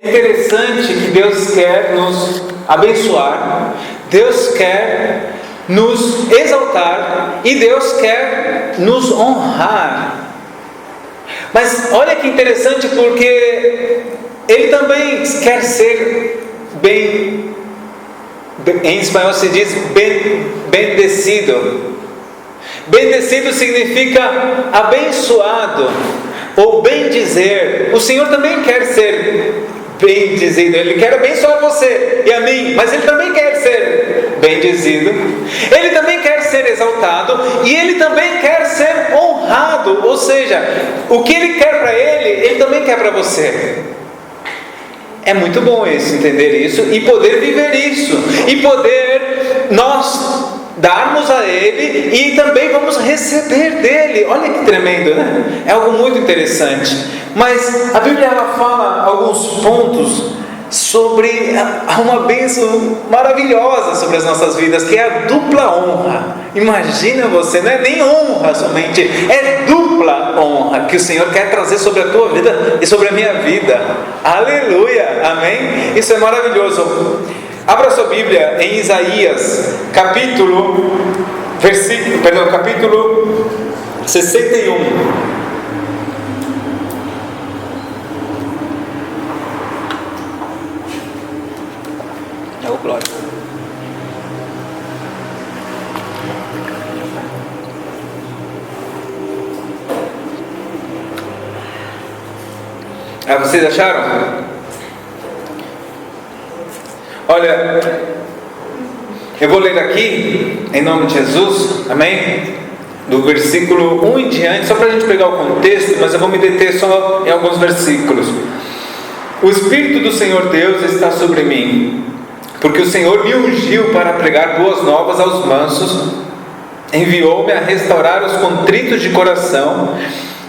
Interessante que Deus quer nos abençoar, Deus quer nos exaltar e Deus quer nos honrar. Mas olha que interessante, porque Ele também quer ser em espanhol se diz bendecido. Bendecido significa abençoado ou bendizer. O Senhor também quer ser bendizido, Ele quer abençoar você e a mim, mas Ele também quer ser bendizido, Ele também quer ser exaltado e Ele também quer ser honrado. Ou seja, o que Ele quer para Ele também quer para você. É muito bom isso, entender isso e poder viver isso, e poder nós darmos a Ele e também vamos receber dele. Olha que tremendo, né? É algo muito interessante. Mas a Bíblia ela fala alguns pontos sobre uma bênção maravilhosa sobre as nossas vidas, que é a dupla honra. Imagina você, não é nem honra somente, é dupla honra que o Senhor quer trazer sobre a tua vida e sobre a minha vida. Aleluia, amém? Isso é maravilhoso. Abra sua Bíblia em Isaías, capítulo 61. Glória. Vocês acharam? Olha, eu vou ler aqui, em nome de Jesus, amém? Do versículo 1 em diante, só para a gente pegar o contexto, mas eu vou me deter só em alguns versículos. O Espírito do Senhor Deus está sobre mim, porque o Senhor me ungiu para pregar boas novas aos mansos, enviou-me a restaurar os contritos de coração,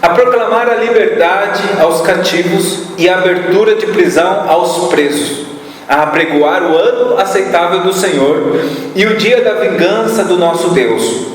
a proclamar a liberdade aos cativos e a abertura de prisão aos presos, a apregoar o ano aceitável do Senhor e o dia da vingança do nosso Deus,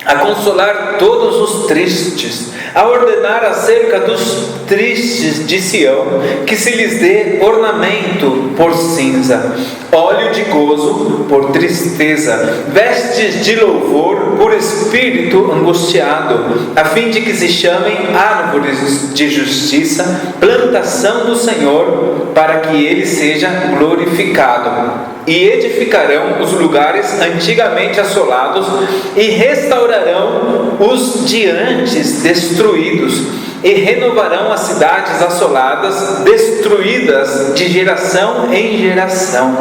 a consolar todos os tristes, a ordenar acerca dos tristes de Sião, que se lhes dê ornamento por cinza, óleo de gozo por tristeza, vestes de louvor por espírito angustiado, a fim de que se chamem árvores de justiça, plantação do Senhor, para que Ele seja glorificado. E edificarão os lugares antigamente assolados e restaurarão os de antes destruídos, e renovarão as cidades assoladas, destruídas de geração em geração.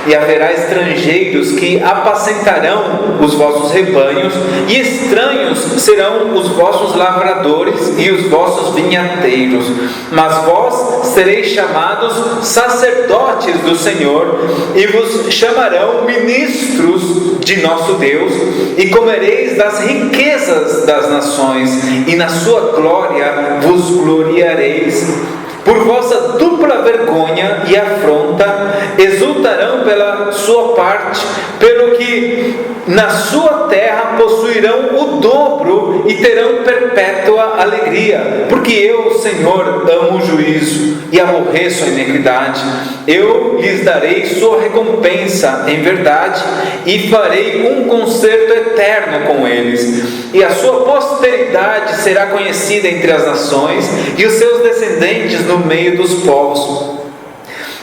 E haverá estrangeiros que apacentarão os vossos rebanhos, e estranhos serão os vossos lavradores e os vossos vinhateiros. Mas vós sereis chamados sacerdotes do Senhor, e vos chamarão ministros de nosso Deus, e comereis das riquezas das nações, e na sua glória vos gloriareis. Por vossa dupla vergonha e afronta exultarão pela sua parte, pelo que na sua terra possuirão o dobro e terão perpétua alegria, porque eu, Senhor, amo o juízo e aborreço a iniquidade. Eu lhes darei sua recompensa em verdade e farei um concerto eterno com eles, e a sua posteridade será conhecida entre as nações e os seus descendentes no meio dos povos.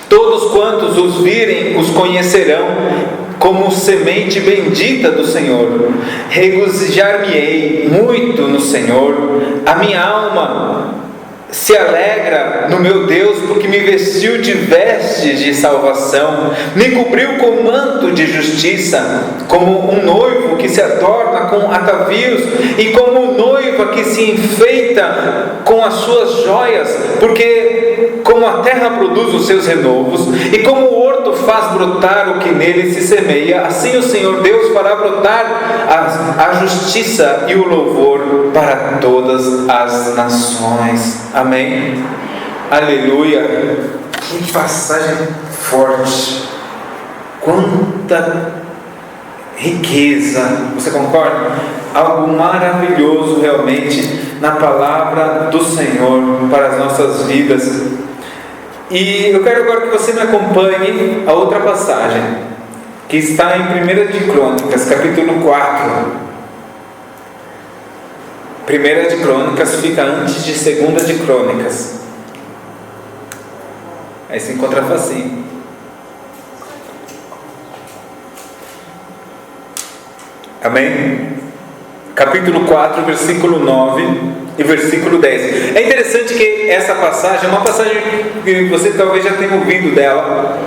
Todos quantos os virem os conhecerão como semente bendita do Senhor. Regozijar-me-ei muito no Senhor. A minha alma se alegra no meu Deus, porque me vestiu de vestes de salvação, me cobriu com manto de justiça, como um noivo que se adorna com atavios, e como noiva que se enfeita com as suas joias, porque como a terra produz os seus renovos, e como o horto faz brotar o que nele se semeia, assim o Senhor Deus fará brotar a justiça e o louvor para todas as nações. Amém? Aleluia! Que passagem forte! Quanta riqueza! Você concorda? Algo maravilhoso realmente na palavra do Senhor para as nossas vidas. E eu quero agora que você me acompanhe a outra passagem, que está em 1 de Crônicas, capítulo 4. 1 de Crônicas fica antes de 2 de Crônicas. Aí se encontra facinho. Amém? Capítulo 4, versículo 9 e versículo 10. É interessante que essa passagem é uma passagem que você talvez já tenha ouvido dela.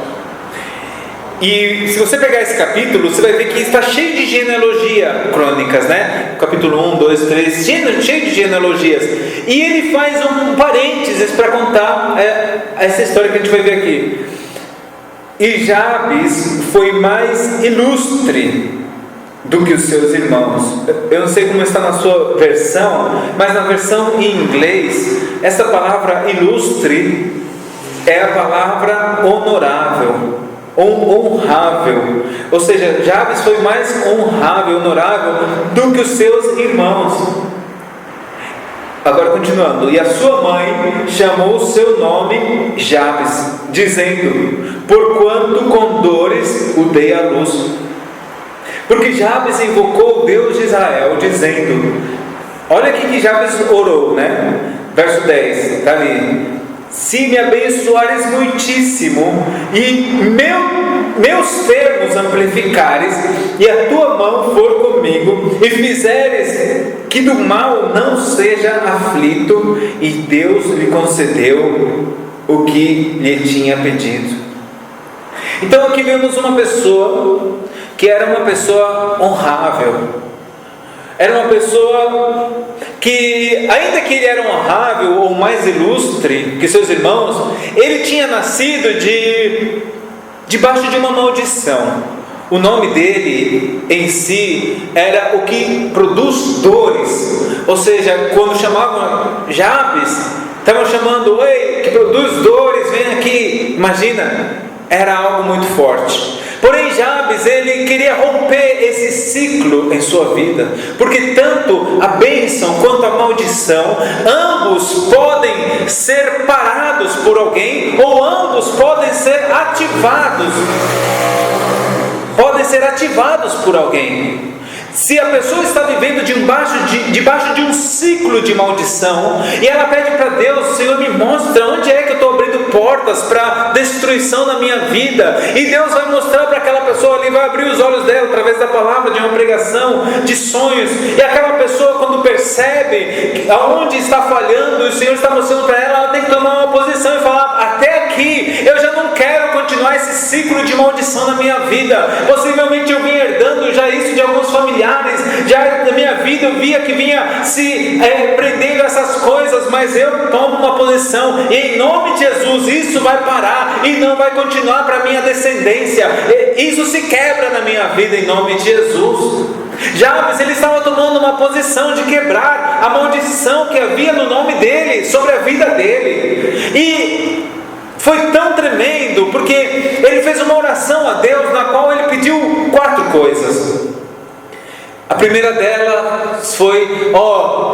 E se você pegar esse capítulo, você vai ver que está cheio de genealogia, Crônicas, né? Capítulo 1, 2, 3, cheio de genealogias. E ele faz um parênteses para contar essa história que a gente vai ver aqui. E Jabes foi mais ilustre do que os seus irmãos. Eu não sei como está na sua versão, mas na versão em inglês, essa palavra ilustre é a palavra honorável ou honrável. Ou seja, Jabes foi mais honrável, honorável do que os seus irmãos. Agora continuando, e a sua mãe chamou o seu nome Jabes, dizendo: porquanto com dores o dei à luz. Porque Jabes invocou o Deus de Israel, dizendo, olha aqui que Jabes orou, né? Verso 10, está ali: se me abençoares muitíssimo, e meus termos amplificares, e a tua mão for comigo, e fizeres que do mal não seja aflito, e Deus lhe concedeu o que lhe tinha pedido. Então aqui vemos uma pessoa que era uma pessoa honrável, era uma pessoa que, ainda que ele era honrável ou mais ilustre que seus irmãos, ele tinha nascido debaixo de uma maldição. O nome dele em si era o que produz dores, ou seja, quando chamavam Jabes, estavam chamando: ei, que produz dores, vem aqui. Imagina, era algo muito forte. Porém Jabes, ele queria romper esse ciclo em sua vida, porque tanto a bênção quanto a maldição, ambos podem ser parados por alguém, ou ambos podem ser ativados por alguém. Se a pessoa está vivendo debaixo de um ciclo de maldição, e ela pede para Deus: Senhor, me mostra onde é que eu estou abrindo portas para destruição na minha vida, e Deus vai mostrar para aquela pessoa ali, vai abrir os olhos dela através da palavra, de uma pregação, de sonhos, e aquela pessoa, quando percebe aonde está falhando, e o Senhor está mostrando para ela, ela tem que tomar uma posição e falar: até aqui, eu já não quero continuar esse ciclo de maldição na minha vida. Possivelmente eu vim herdando já isso de alguns familiares, já na minha vida eu via que vinha se prendendo essas coisas, mas eu tomo uma posição, e em nome de Jesus isso vai parar e não vai continuar para a minha descendência. Isso se quebra na minha vida em nome de Jesus. Jabes, ele estava tomando uma posição de quebrar a maldição que havia no nome dele, sobre a vida dele. E foi tão tremendo, porque ele fez uma oração a Deus, na qual ele pediu 4 coisas. A primeira delas foi: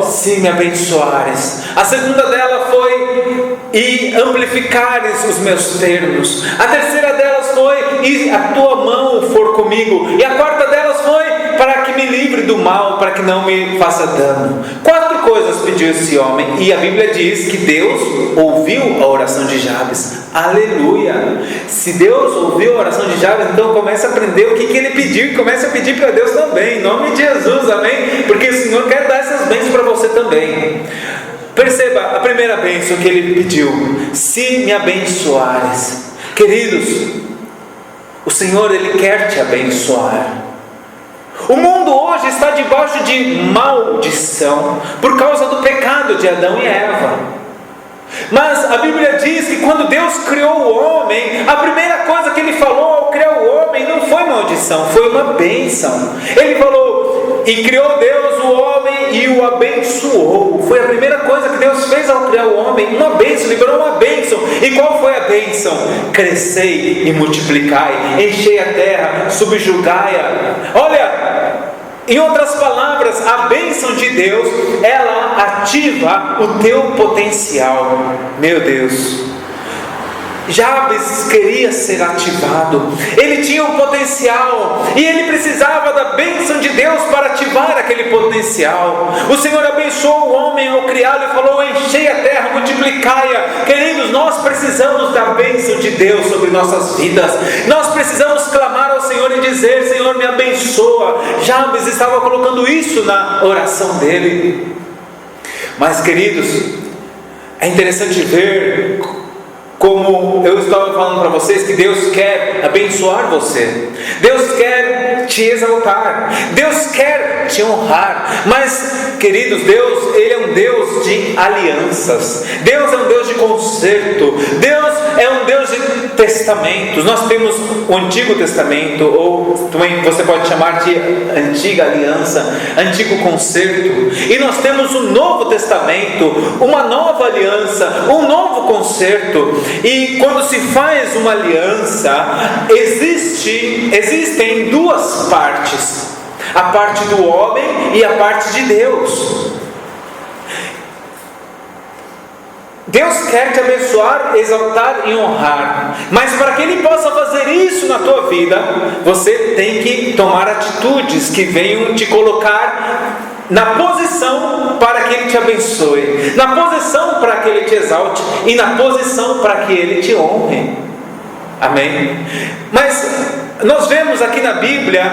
se me abençoares. A segunda dela foi: e amplificares os meus termos. A terceira delas foi: e a tua mão for comigo. E a quarta delas foi: para que me livre do mal, para que não me faça dano. 4 coisas pediu esse homem, e a Bíblia diz que Deus ouviu a oração de Jabes. Aleluia! Se Deus ouviu a oração de Jabes, então comece a aprender o que ele pediu, e comece a pedir para Deus também, em nome de Jesus, amém? Porque o Senhor quer dar essas bênçãos para você também. Perceba a primeira bênção que ele pediu: se me abençoares. Queridos, o Senhor, ele quer te abençoar. O mundo hoje está debaixo de maldição por causa do pecado de Adão e Eva. Mas a Bíblia diz que quando Deus criou o homem, a primeira coisa que ele falou ao criar o homem não foi maldição, foi uma bênção. Ele falou: e criou Deus o homem e o abençoou. Foi a primeira coisa que Deus fez ao criar o homem, uma bênção, liberou uma bênção. E qual foi a bênção? Crescei e multiplicai, enchei a terra, subjugai-a. Olha, em outras palavras, a bênção de Deus, ela ativa o teu potencial. Meu Deus! Jabes queria ser ativado, ele tinha um potencial e ele precisava da bênção de Deus para ativar aquele potencial. O Senhor abençoou o homem ao criá-lo e falou: enchei a terra, multiplicai-a. Queridos, nós precisamos da bênção de Deus sobre nossas vidas. Nós precisamos clamar ao Senhor e dizer: Senhor, me abençoa. Jabes estava colocando isso na oração dele. Mas, queridos, é interessante ver, como eu estava falando para vocês, que Deus quer abençoar você, Deus quer te exaltar, Deus quer te honrar. Mas, queridos, Deus, Ele é um Deus de alianças, Deus é um Deus de conserto, Deus é um Deus de testamentos. Nós temos o Antigo Testamento, ou também você pode chamar de Antiga Aliança, Antigo Concerto, e nós temos o Novo Testamento, uma nova aliança, um novo concerto. E quando se faz uma aliança, existem duas partes: a parte do homem e a parte de Deus. Deus quer te abençoar, exaltar e honrar, mas para que Ele possa fazer isso na tua vida, você tem que tomar atitudes que venham te colocar na posição para que Ele te abençoe, na posição para que Ele te exalte e na posição para que Ele te honre. Amém? Mas nós vemos aqui na Bíblia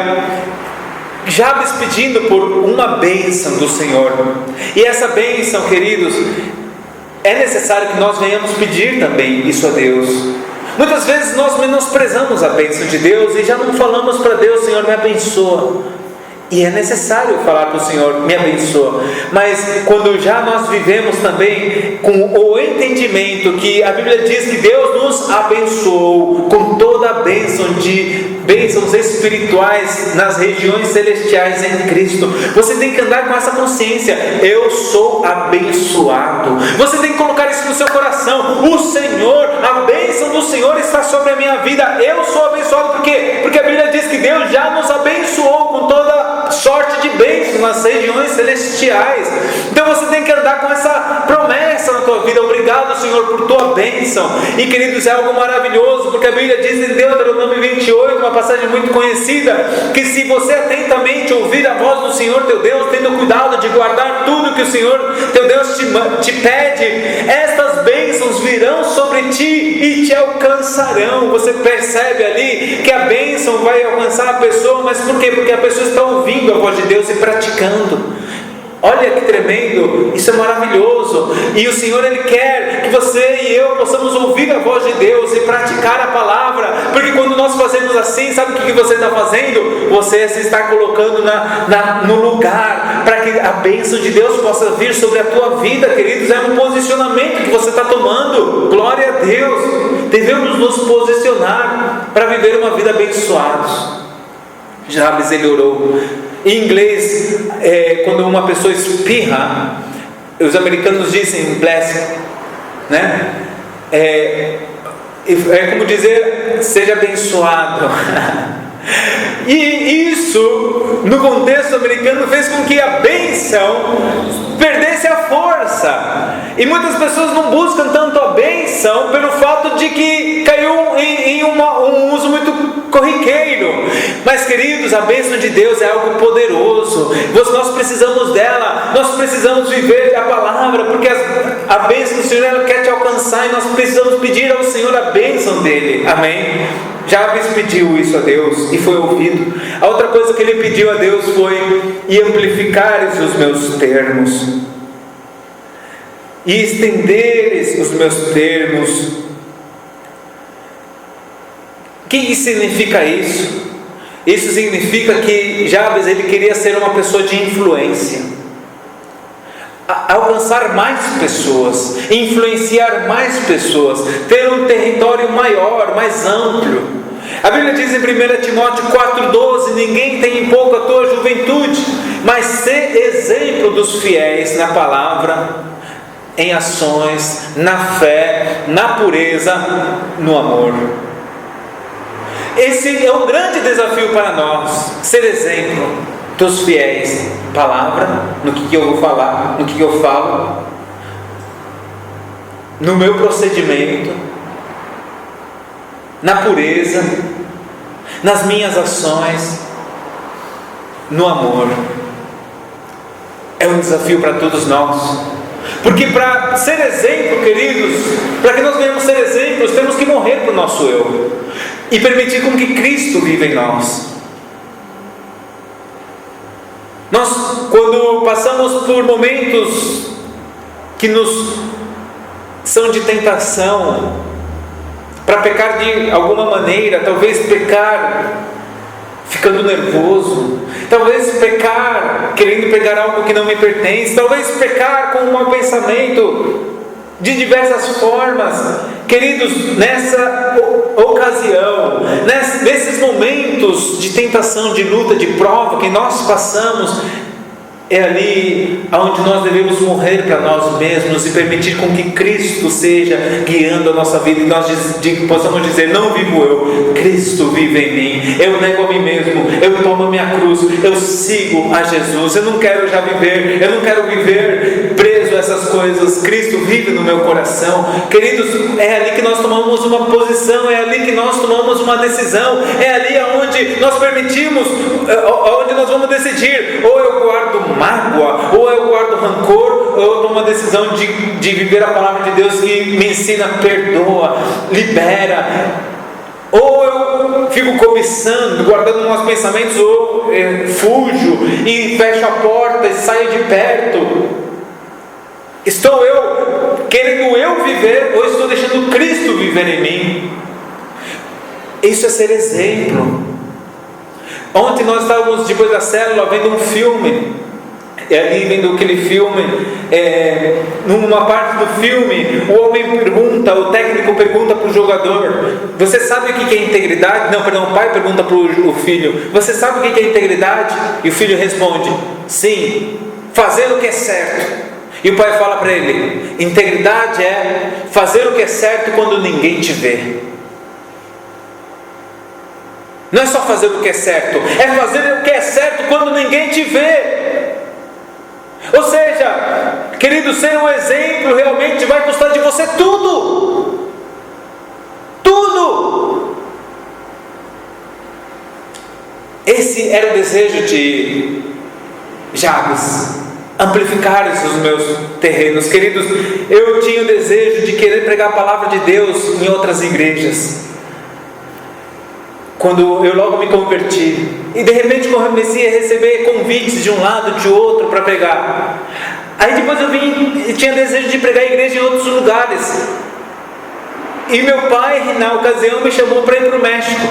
Jabes pedindo por uma bênção do Senhor, e essa bênção, queridos, é necessário que nós venhamos pedir também isso a Deus. Muitas vezes nós menosprezamos a bênção de Deus e já não falamos para Deus: Senhor, me abençoa. E é necessário falar para o Senhor: me abençoa. Mas quando já nós vivemos também com o entendimento que a Bíblia diz que Deus nos abençoou com toda a bênçãos espirituais nas regiões celestiais em Cristo, você tem que andar com essa consciência: eu sou abençoado. Você tem que colocar isso no seu coração: o Senhor, a bênção do Senhor está sobre a minha vida. Eu sou abençoado. Por quê? Porque a Bíblia diz que Deus já nos abençoou com toda sorte de bênçãos nas regiões celestiais. Então você tem que andar com essa promessa na tua vida: obrigado, Senhor, por tua bênção. E, queridos, é algo maravilhoso, porque a Bíblia diz em Deuteronômio 28, uma passagem muito conhecida, que se você atentamente ouvir a voz do Senhor teu Deus, tendo cuidado de guardar tudo que o Senhor teu Deus te pede, estas bênçãos virão sobre ti e te alcançarão. Você percebe ali que a bênção vai alcançar a pessoa, mas por quê? Porque a pessoa está ouvindo a voz de Deus e praticando. Olha que tremendo, isso é maravilhoso. E o Senhor, Ele quer que você e eu possamos ouvir a voz de Deus e praticar a palavra, porque quando nós fazemos assim, sabe o que você está fazendo? Você se está colocando no lugar para que a bênção de Deus possa vir sobre a tua vida, queridos. É um posicionamento que você está tomando. Glória a Deus. Devemos nos posicionar para viver uma vida abençoados. Jabes, ele orou. Em inglês, quando uma pessoa espirra, os americanos dizem bless, né? É como dizer: seja abençoado. E isso, no contexto americano, fez com que a bênção perdesse a força. E muitas pessoas não buscam tanto a bênção pelo fato de que caiu em um uso muito corriqueiro. Mas, queridos, a bênção de Deus é algo poderoso. Nós precisamos dela. Nós precisamos viver a palavra, porque a bênção do Senhor, ela quer te alcançar, e nós precisamos pedir ao Senhor a bênção dele. Amém? Jabes pediu isso a Deus e foi ouvido. A outra coisa que ele pediu a Deus foi: e amplificares os meus termos, e estenderes os meus termos. O que significa isso? Isso significa que Jabes, ele queria ser uma pessoa de influência, alcançar mais pessoas, influenciar mais pessoas, ter um território maior, mais amplo. A Bíblia diz em 1 Timóteo 4,12: ninguém tem em pouco a tua juventude, mas sê exemplo dos fiéis na palavra, em ações, na fé, na pureza, no amor. Esse é um grande desafio para nós: ser exemplo dos fiéis. Palavra, no que eu vou falar, no que eu falo, no meu procedimento, na pureza, nas minhas ações, no amor. É um desafio para todos nós, porque para ser exemplo, queridos, para que nós venhamos ser exemplos, temos que morrer para o nosso eu e permitir com que Cristo viva em nós. Nós, quando passamos por momentos que nos são de tentação, para pecar de alguma maneira, talvez pecar ficando nervoso, talvez pecar querendo pegar algo que não me pertence, talvez pecar com um mau pensamento, de diversas formas. Queridos, nessa ocasião, nesses momentos de tentação, de luta, de prova que nós passamos, é ali onde nós devemos morrer para nós mesmos e permitir com que Cristo seja guiando a nossa vida, e nós possamos dizer: não vivo eu, Cristo vive em mim. Eu nego a mim mesmo, eu tomo a minha cruz, eu sigo a Jesus. Eu não quero já viver, eu não quero viver preso a essas coisas. Cristo vive no meu coração. Queridos, é ali que nós tomamos uma posição, é ali que nós tomamos uma decisão, é ali onde nós permitimos, onde nós vamos decidir: ou eu guardo mágoa, ou eu guardo rancor, ou eu tomo a decisão de viver a palavra de Deus que me ensina, perdoa, libera. Ou eu fico cobiçando, guardando meus pensamentos, ou fujo e fecho a porta e saio de perto. Estou eu querendo eu viver, ou estou deixando Cristo viver em mim? Isso é ser exemplo. Ontem nós estávamos, depois da célula, vendo um filme. E ali, vendo aquele filme, numa parte do filme, o técnico pergunta para o jogador: você sabe o que é integridade? O pai pergunta para o filho: você sabe o que é integridade? E o filho responde: sim, fazer o que é certo. E o pai fala para ele: integridade é fazer o que é certo quando ninguém te vê. Não é só fazer o que é certo, é fazer o que é certo quando ninguém te vê. Ou seja, querido, ser um exemplo realmente vai custar de você tudo. Tudo. Esse era o desejo de Jabes: amplificar os meus terrenos. Queridos, eu tinha o desejo de querer pregar a palavra de Deus em outras igrejas. Quando eu logo me converti, e de repente comecei a receber convites de um lado, de outro, para pregar. Aí depois eu vim e tinha desejo de pregar a igreja em outros lugares. E meu pai, na ocasião, me chamou para ir para o México.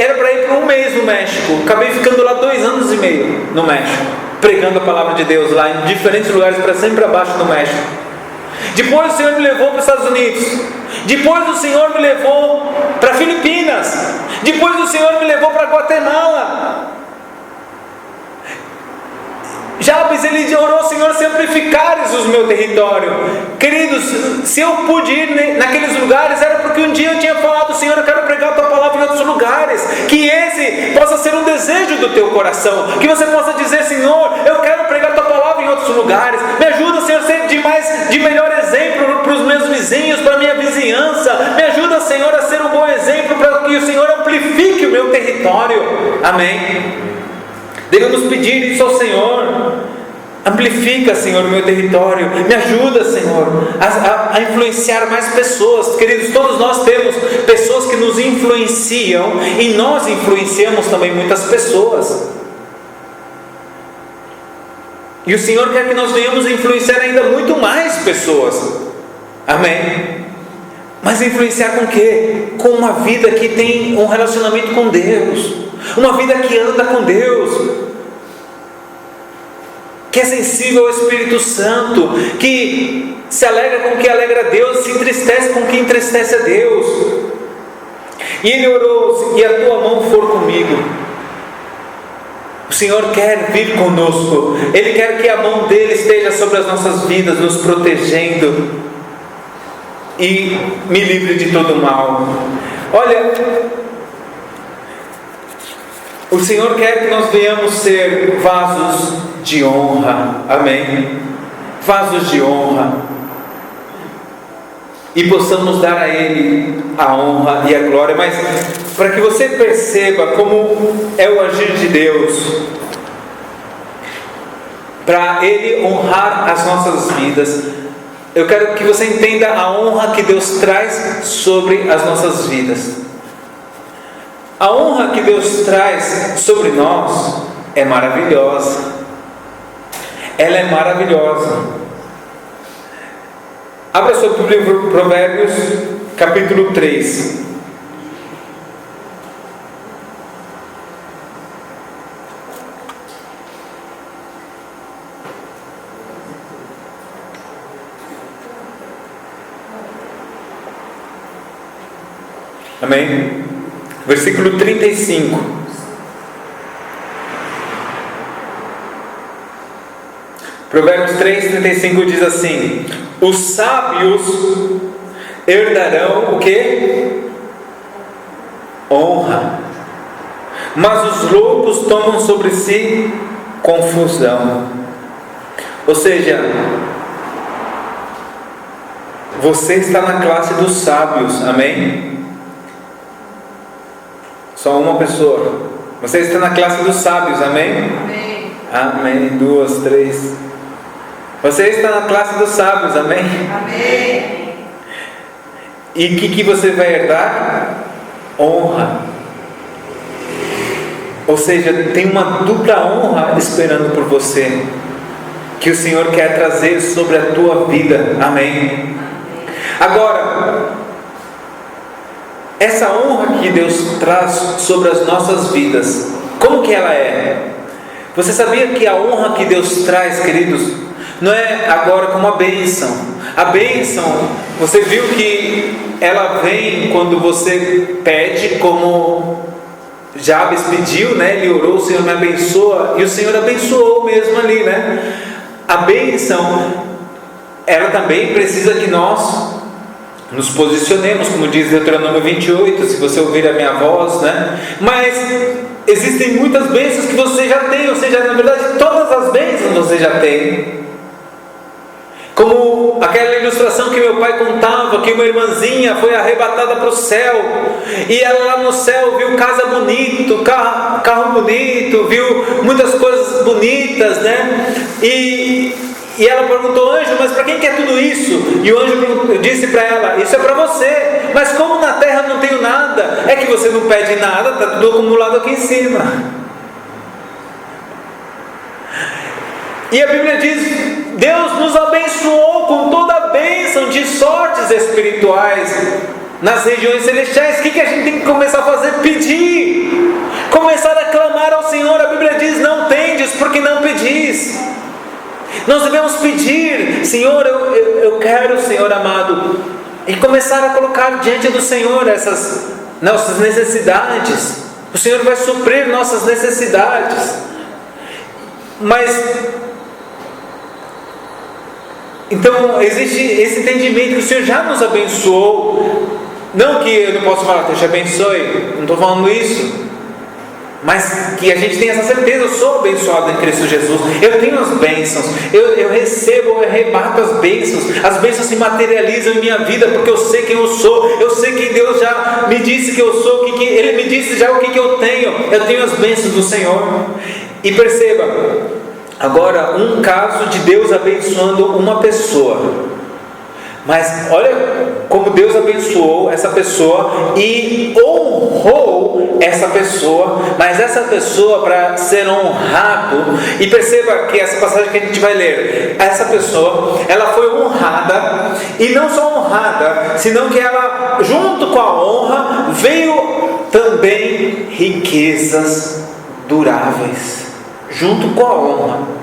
Era para ir por 1 mês no México. Acabei ficando lá 2 anos e meio no México, pregando a palavra de Deus lá em diferentes lugares, para cima e para baixo no México. Depois o Senhor me levou para os Estados Unidos. Depois o Senhor me levou para Filipinas. Depois o Senhor me levou para Guatemala. Jabes, ele orou: Senhor, se amplificares o meu território. Queridos, se eu pude ir naqueles lugares, era porque um dia eu tinha falado: Senhor, eu quero pregar a tua palavra em outros lugares. Que esse possa ser um desejo do teu coração, que você possa dizer: Senhor, eu quero pregar a tua palavra em outros lugares. Me ajuda, Senhor, a ser de melhor exemplo para os meus vizinhos, para a minha vizinhança. Me ajuda, Senhor, a ser um bom exemplo, para que o Senhor amplifique o meu território. Amém. Devemos pedir isso ao Senhor: amplifica, Senhor, o meu território. Me ajuda, Senhor, a influenciar mais pessoas. Queridos, todos nós temos pessoas que nos influenciam, e nós influenciamos também muitas pessoas. E o Senhor quer que nós venhamos influenciar ainda muito mais pessoas. Amém? Mas influenciar com o quê? Com uma vida que tem um relacionamento com Deus, uma vida que anda com Deus, que é sensível ao Espírito Santo, que se alegra com o que alegra a Deus, se entristece com o que entristece a Deus. E ele orou: e a tua mão for comigo. O Senhor quer vir conosco. Ele quer que a mão dele esteja sobre as nossas vidas, nos protegendo, e me livre de todo mal. Olha, o Senhor quer que nós venhamos ser vasos de honra. Amém? Vasos de honra. e possamos dar a Ele a honra e a glória. Mas para que você perceba como é o agir de Deus, para Ele honrar as nossas vidas, eu quero que você entenda a honra que Deus traz sobre as nossas vidas. A honra que Deus traz sobre nós é maravilhosa. Ela é maravilhosa. Abra seu livro Provérbios, capítulo 3. Amém? Versículo 35. Provérbios 3:35 diz assim: os sábios herdarão o quê? Honra. Mas os loucos tomam sobre si confusão. Ou seja, você está na classe dos sábios, amém? Só uma pessoa. Você está na classe dos sábios, amém? Amém. Amém. 2, 3. Você está na classe dos sábios, amém? Amém. E o que você vai herdar? Honra. Ou seja, tem uma dupla honra esperando por você, que o Senhor quer trazer sobre a tua vida, amém? Agora, essa honra que Deus traz sobre as nossas vidas, como que ela é? Você sabia que a honra que Deus traz, queridos, não é agora como a bênção. A bênção, você viu que ela vem quando você pede, como Jabes pediu, né? Ele orou, o Senhor me abençoa, e o Senhor abençoou mesmo ali, né? A bênção, ela também precisa que nós nos posicionemos, como diz Deuteronômio 28, se você ouvir a minha voz, né? Mas existem muitas bênçãos que você já tem, ou seja, na verdade todas as bênçãos você já tem. Como aquela ilustração que meu pai contava, que uma irmãzinha foi arrebatada para o céu, e ela lá no céu viu casa bonito, carro bonito, viu muitas coisas bonitas, né? E ela perguntou: anjo, mas para quem que é tudo isso? E o anjo disse para ela: isso é para você. Mas como na terra não tenho nada, é que você não pede nada, está tudo acumulado aqui em cima. E a Bíblia diz: Deus nos abençoou com toda a bênção de sortes espirituais nas regiões celestiais. O que a gente tem que começar a fazer? Pedir, começar a clamar ao Senhor. A Bíblia diz: não tendes porque não pedis. Nós devemos pedir: Senhor, eu quero, Senhor amado, e começar a colocar diante do Senhor essas nossas necessidades. O Senhor vai suprir nossas necessidades. Mas então existe esse entendimento que o Senhor já nos abençoou. Não que eu não posso falar: Deus te abençoe, não estou falando isso, mas que a gente tem essa certeza: eu sou abençoado em Cristo Jesus, eu tenho as bênçãos, eu recebo, eu rebato as bênçãos se materializam em minha vida, porque eu sei quem eu sou, eu sei quem Deus já me disse que eu sou, que Ele me disse já o que eu tenho as bênçãos do Senhor. E perceba, agora um caso de Deus abençoando uma pessoa. Mas olha como Deus abençoou essa pessoa e honrou essa pessoa. Mas essa pessoa, para ser honrado, e perceba que essa passagem que a gente vai ler, essa pessoa, ela foi honrada, e não só honrada, senão que ela, junto com a honra, veio também riquezas duráveis, junto com a honra.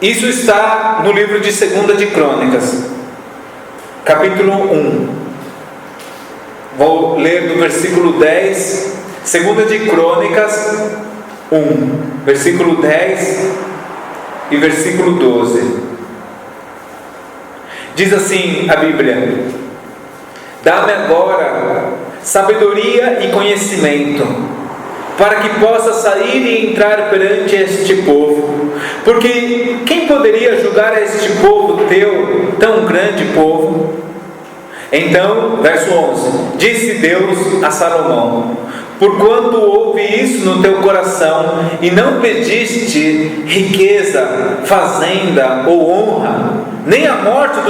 Isso está no livro de 2 de Crônicas, capítulo 1. Vou ler do versículo 10, 2 de Crônicas 1, versículo 10 e versículo 12. Diz assim a Bíblia: dá-me agora sabedoria e conhecimento, para que possa sair e entrar perante este povo, Porque quem poderia julgar este povo teu, tão grande povo? Então, verso 11: disse Deus a Salomão: porquanto houve isso no teu coração, e não pediste riqueza, fazenda ou honra, nem a morte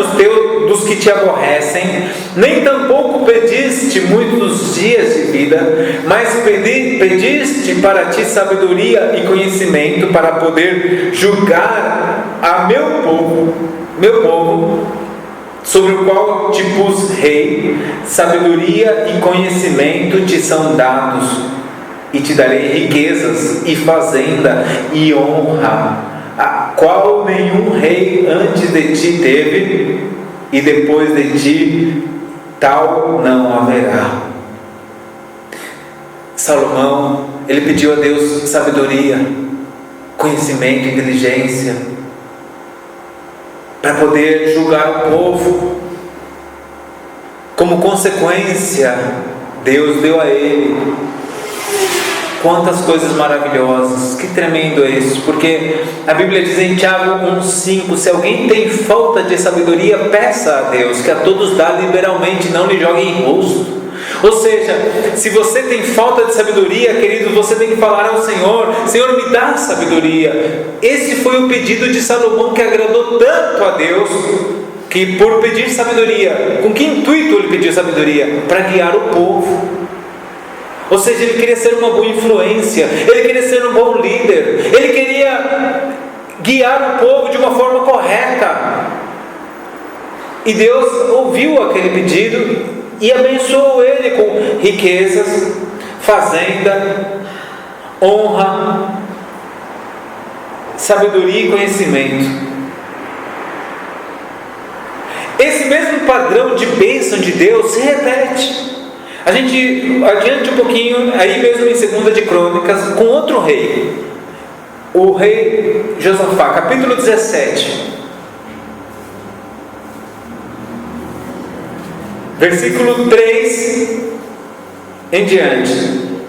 dos que te aborrecem, nem tampouco pediste muitos dias de vida, mas pediste para ti sabedoria e conhecimento, para poder julgar a meu povo, sobre o qual te pus rei. Sabedoria e conhecimento te são dados, e te darei riquezas e fazenda e honra, a qual nenhum rei antes de ti teve, e depois de ti tal não haverá. Salomão, ele pediu a Deus sabedoria, conhecimento, inteligência, para poder julgar o povo. Como consequência, Deus deu a ele quantas coisas maravilhosas. Que tremendo é isso, porque a Bíblia diz em Tiago 1,5: se alguém tem falta de sabedoria, peça a Deus, que a todos dá liberalmente, não lhe jogue em rosto. Ou seja, se você tem falta de sabedoria, querido, você tem que falar ao Senhor: Senhor, me dá sabedoria. Esse foi o pedido de Salomão, que agradou tanto a Deus, que por pedir sabedoria, com que intuito ele pediu sabedoria? Para guiar o povo. Ou seja, ele queria ser uma boa influência, ele queria ser um bom líder, ele queria guiar o povo de uma forma correta. E Deus ouviu aquele pedido e abençoou ele com riquezas, fazenda, honra, sabedoria e conhecimento. Esse mesmo padrão de bênção de Deus se repete. A gente adiante um pouquinho, aí mesmo em 2 de Crônicas, com outro rei, o rei Josafá, capítulo 17. Versículo 3 em diante.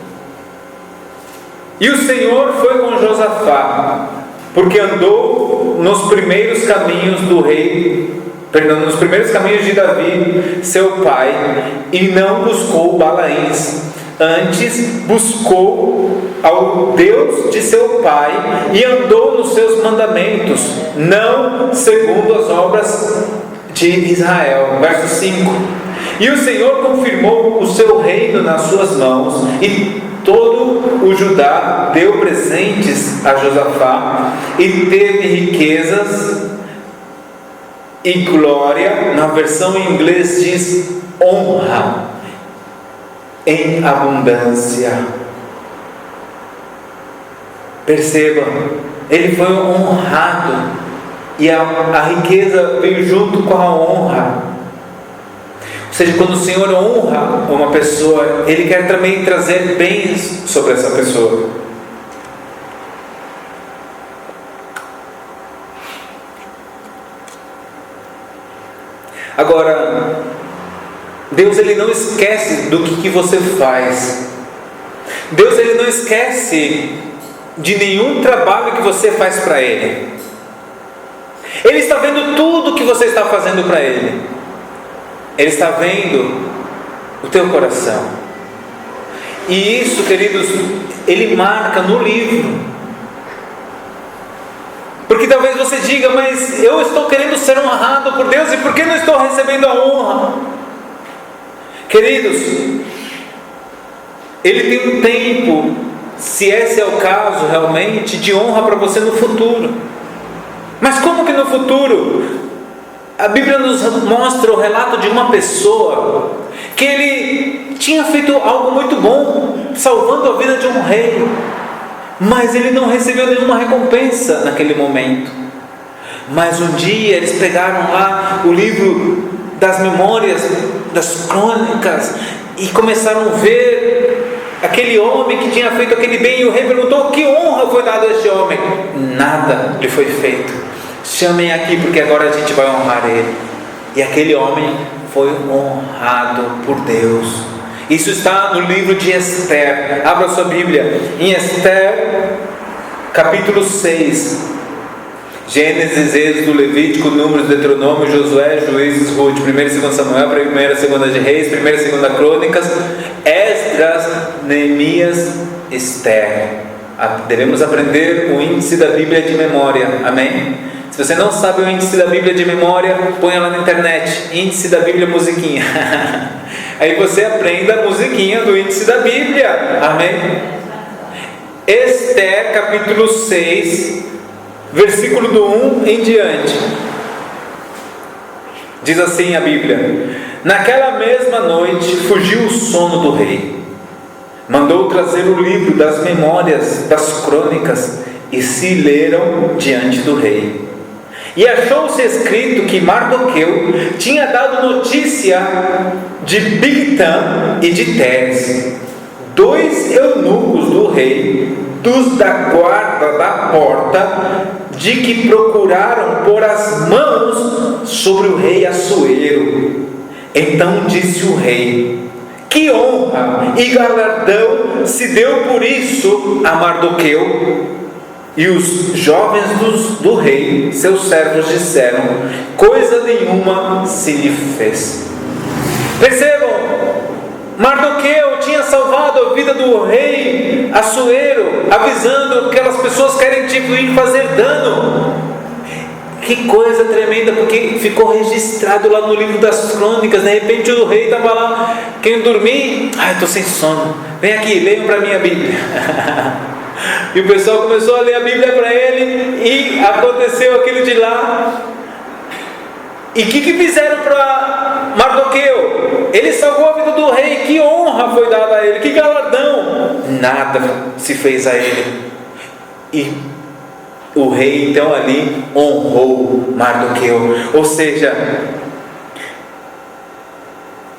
E o Senhor foi com Josafá, porque andou nos primeiros caminhos nos primeiros caminhos de Davi, seu pai, e não buscou Balaíns, antes buscou ao Deus de seu pai, e andou nos seus mandamentos, não segundo as obras de Israel. Verso 5: e o Senhor confirmou o seu reino nas suas mãos, e todo o Judá deu presentes a Josafá, e teve riquezas e glória. Na versão em inglês diz honra em abundância. Perceba, ele foi honrado, e a riqueza veio junto com a honra. Ou seja, quando o Senhor honra uma pessoa, Ele quer também trazer bens sobre essa pessoa. Agora, Deus, Ele não esquece do que você faz. Deus, Ele não esquece de nenhum trabalho que você faz para Ele. Ele está vendo tudo que você está fazendo para Ele. Ele está vendo o teu coração. E isso, queridos, Ele marca no livro. Porque talvez você diga: mas eu estou querendo ser honrado por Deus, e por que não estou recebendo a honra? Queridos, Ele tem um tempo, se esse é o caso realmente, de honra para você no futuro. Mas como que no futuro? A Bíblia nos mostra o relato de uma pessoa que ele tinha feito algo muito bom, salvando a vida de um rei, mas ele não recebeu nenhuma recompensa naquele momento. Mas um dia eles pegaram lá o livro das memórias, das crônicas, e começaram a ver aquele homem que tinha feito aquele bem, e o rei perguntou: que honra foi dada a este homem? Nada lhe foi feito. Chamem aqui, porque agora a gente vai honrar ele. E aquele homem foi honrado por Deus. Isso está no livro de Esther. Abra sua Bíblia em Esther, capítulo 6. Gênesis, Êxodo, Levítico, Números, Deuteronômio, Josué, Juízes, Ruth, 1 e 2 Samuel, 1 e 2 de Reis, 1 e 2 Crônicas, Esdras, Neemias, Esther. Devemos aprender o índice da Bíblia de memória, amém? Se você não sabe o índice da Bíblia de memória, ponha lá na internet, índice da Bíblia musiquinha. Aí você aprende a musiquinha do índice da Bíblia, amém? Esther, capítulo 6, versículo do 1 em diante. Diz assim a Bíblia: naquela mesma noite fugiu o sono do rei. Mandou trazer o livro das memórias das crônicas e se leram diante do rei. E achou-se escrito que Mardoqueu tinha dado notícia de Bigtan e de Teres, 2 eunucos do rei, dos da guarda da porta, de que procuraram pôr as mãos sobre o rei Assuero. Então disse o rei: que honra e galardão se deu por isso a Mardoqueu? E os jovens do rei, seus servos, disseram: coisa nenhuma se lhe fez. Percebam, Mardoqueu tinha salvado a vida do rei Assuero, avisando que aquelas pessoas querem te vir fazer dano. Que coisa tremenda, porque ficou registrado lá no livro das crônicas. De repente o rei estava lá, querendo dormir. Estou sem sono, vem aqui, leiam para mim a Bíblia. E o pessoal começou a ler a Bíblia para ele, e aconteceu aquilo de lá. E o que fizeram para Mardoqueu? Ele salvou a vida do rei. Que honra foi dada a ele, que galardão. Nada se fez a ele. E o rei então ali honrou Mardoqueu. Ou seja,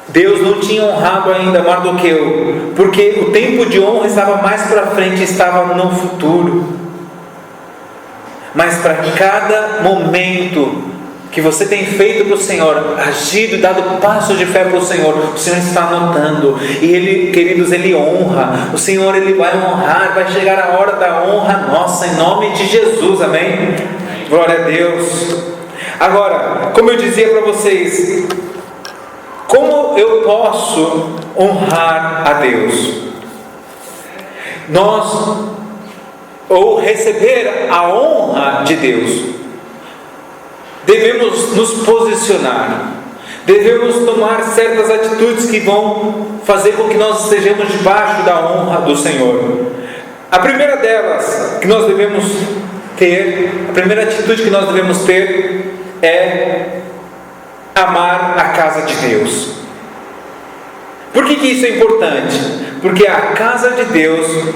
Deus não tinha honrado ainda Mardoqueu, porque o tempo de honra estava mais para frente, estava no futuro. Mas para cada momento que você tem feito para o Senhor, agido, dado passo de fé para o Senhor está anotando. E Ele, queridos, Ele honra. O Senhor, Ele vai honrar. Vai chegar a hora da honra nossa, em nome de Jesus, amém? Glória a Deus. Agora, como eu dizia para vocês, como eu posso honrar a Deus? Ou receber a honra de Deus, devemos nos posicionar, devemos tomar certas atitudes que vão fazer com que nós estejamos debaixo da honra do Senhor. A primeira delas que nós devemos ter, a primeira atitude que nós devemos ter é amar a casa de Deus. Por que isso é importante? Porque a casa de Deus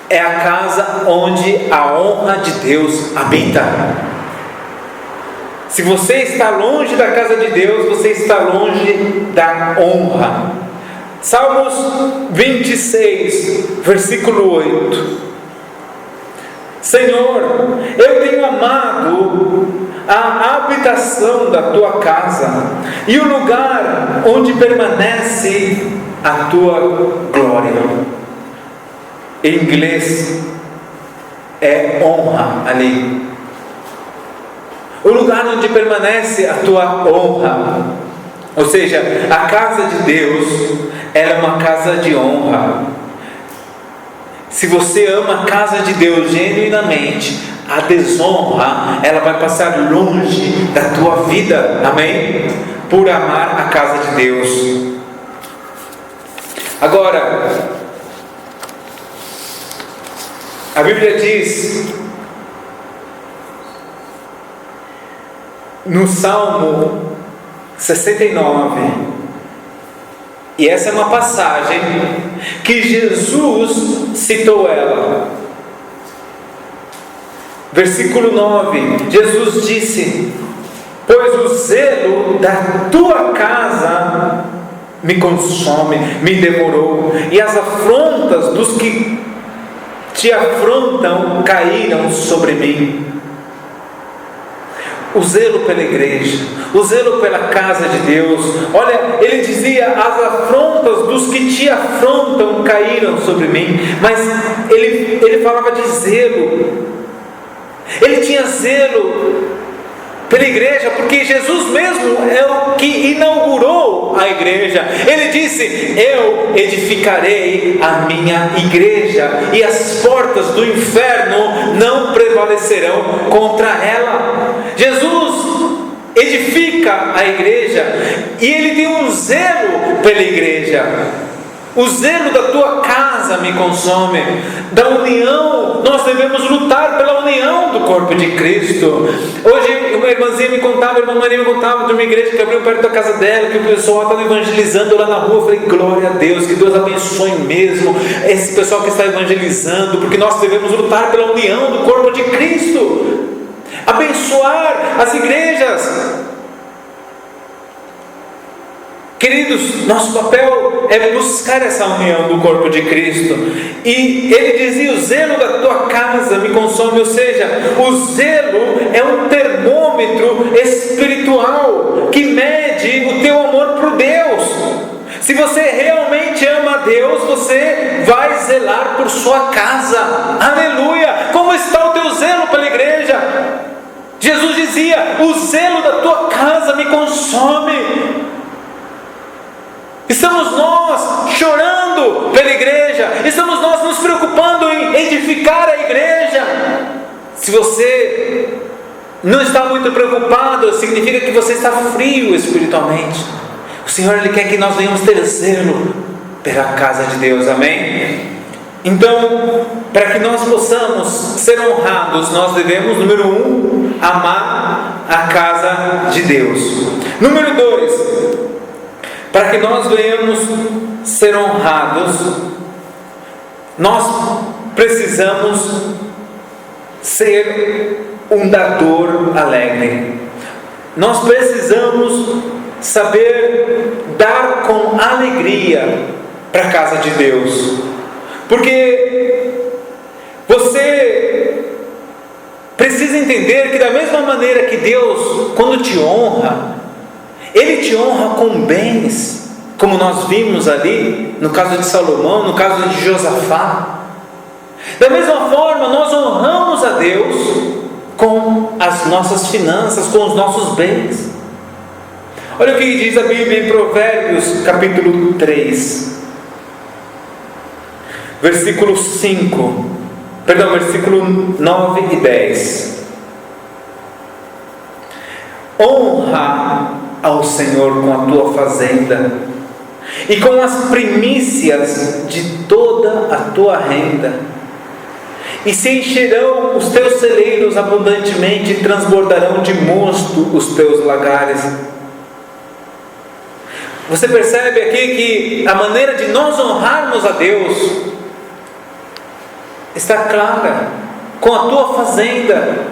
é a casa onde a honra de Deus habita. Se você está longe da casa de Deus, você está longe da honra. Salmos 26, versículo 8. Senhor, eu tenho amado a habitação da tua casa e o lugar onde permanece a tua glória. Em inglês é honra ali. O lugar onde permanece a tua honra. Ou seja, a casa de Deus é uma casa de honra. Se você ama a casa de Deus genuinamente, a desonra, ela vai passar longe da tua vida, amém? Por amar a casa de Deus. Agora, a Bíblia diz no Salmo 69, e essa é uma passagem que Jesus citou ela. Versículo 9, Jesus disse: pois o zelo da tua casa me consome, me devorou, e as afrontas dos que te afrontam caíram sobre mim. O zelo pela igreja, o zelo pela casa de Deus. Olha, ele dizia: as afrontas dos que te afrontam caíram sobre mim. Mas ele falava de zelo. Ele tinha zelo pela igreja, porque Jesus mesmo é o que inaugurou a igreja. Ele disse: eu edificarei a minha igreja, e as portas do inferno não prevalecerão contra ela. Jesus edifica a igreja, e Ele tem um zelo pela igreja. O zelo da tua casa me consome. Da união, nós devemos lutar pela união do corpo de Cristo. Hoje uma irmãzinha me contava, a irmã Maria me contava de uma igreja que abriu perto da casa dela, que o pessoal estava evangelizando lá na rua. Eu falei: glória a Deus, que Deus abençoe mesmo esse pessoal que está evangelizando, porque nós devemos lutar pela união do corpo de Cristo, abençoar as igrejas. Queridos, nosso papel é buscar essa união do corpo de Cristo. E ele dizia: o zelo da tua casa me consome. Ou seja, o zelo é um termômetro espiritual que mede o teu amor por Deus. Se você realmente ama a Deus, você vai zelar por sua casa. Aleluia! Como está o teu zelo pela igreja? Jesus dizia: o zelo da tua casa me consome. Estamos nós chorando pela igreja? Estamos nós nos preocupando em edificar a igreja? Se você não está muito preocupado, significa que você está frio espiritualmente. O Senhor, Ele quer que nós venhamos ter zelo pela casa de Deus, amém? Então, para que nós possamos ser honrados, nós devemos, número 1, amar a casa de Deus. Número 2, para que nós venhamos ser honrados, nós precisamos ser um dador alegre. Nós precisamos saber dar com alegria para a casa de Deus, porque você precisa entender que da mesma maneira que Deus, quando te honra, Ele te honra com bens, como nós vimos ali no caso de Salomão, no caso de Josafá. Da mesma forma, nós honramos a Deus com as nossas finanças, com os nossos bens. Olha o que diz a Bíblia em Provérbios capítulo 3, versículo 9 e 10. Honra ao Senhor com a tua fazenda e com as primícias de toda a tua renda, e se encherão os teus celeiros abundantemente, e transbordarão de mosto os teus lagares. Você percebe aqui que a maneira de nós honrarmos a Deus está clara: com a tua fazenda,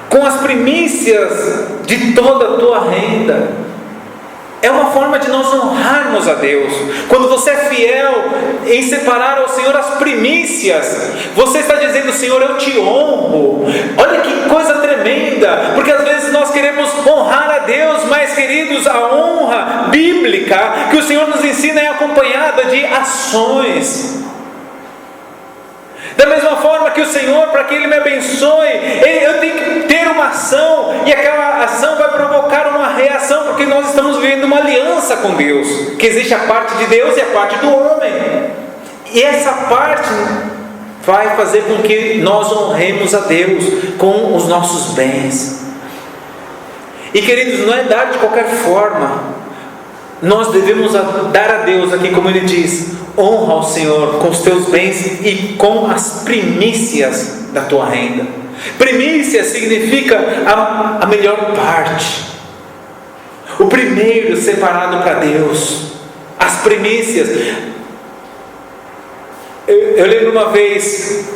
com as primícias de toda a tua renda. É uma forma de nós honrarmos a Deus. Quando você é fiel em separar ao Senhor as primícias, você está dizendo: Senhor, eu te honro. Olha que coisa tremenda, porque às vezes nós queremos honrar a Deus, mas, queridos, a honra bíblica que o Senhor nos ensina é acompanhada de ações. Da mesma forma que o Senhor, para que Ele me abençoe, eu tenho que ter uma ação, e aquela ação vai provocar uma reação, porque nós estamos vivendo uma aliança com Deus, que existe a parte de Deus e a parte do homem, e essa parte vai fazer com que nós honremos a Deus com os nossos bens. E, queridos, não é dar de qualquer forma. Nós devemos dar a Deus aqui, como Ele diz: honra ao Senhor com os teus bens e com as primícias da tua renda. Primícia significa a melhor parte, o primeiro separado para Deus, as primícias. Eu lembro uma vez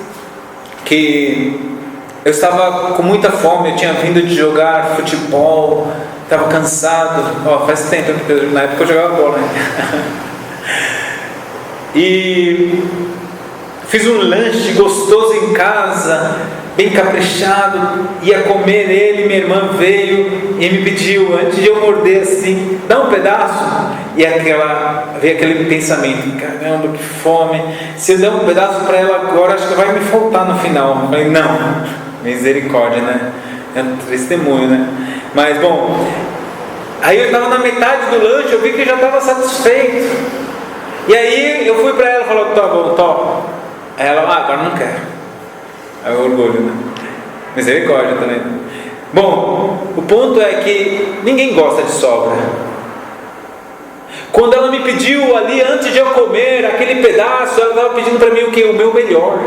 que eu estava com muita fome, eu tinha vindo de jogar futebol, estava cansado, faz tempo, porque na época eu jogava bola, né? E fiz um lanche gostoso em casa, bem caprichado, ia comer ele, minha irmã veio e me pediu, antes de eu morder assim: dá um pedaço. E veio aquele pensamento: caramba, que fome, se eu der um pedaço para ela agora, acho que vai me faltar no final. Eu falei: não, Misericórdia, né? É um testemunho, né? Mas bom, aí eu estava na metade do lanche, eu vi que já estava satisfeito. E aí eu fui para ela e falei, tá bom, top. Aí ela, agora não quero. Aí o orgulho, né? Misericórdia também. Bom, o ponto é que ninguém gosta de sobra. Quando ela me pediu ali, antes de eu comer aquele pedaço, ela estava pedindo para mim o que? O meu melhor.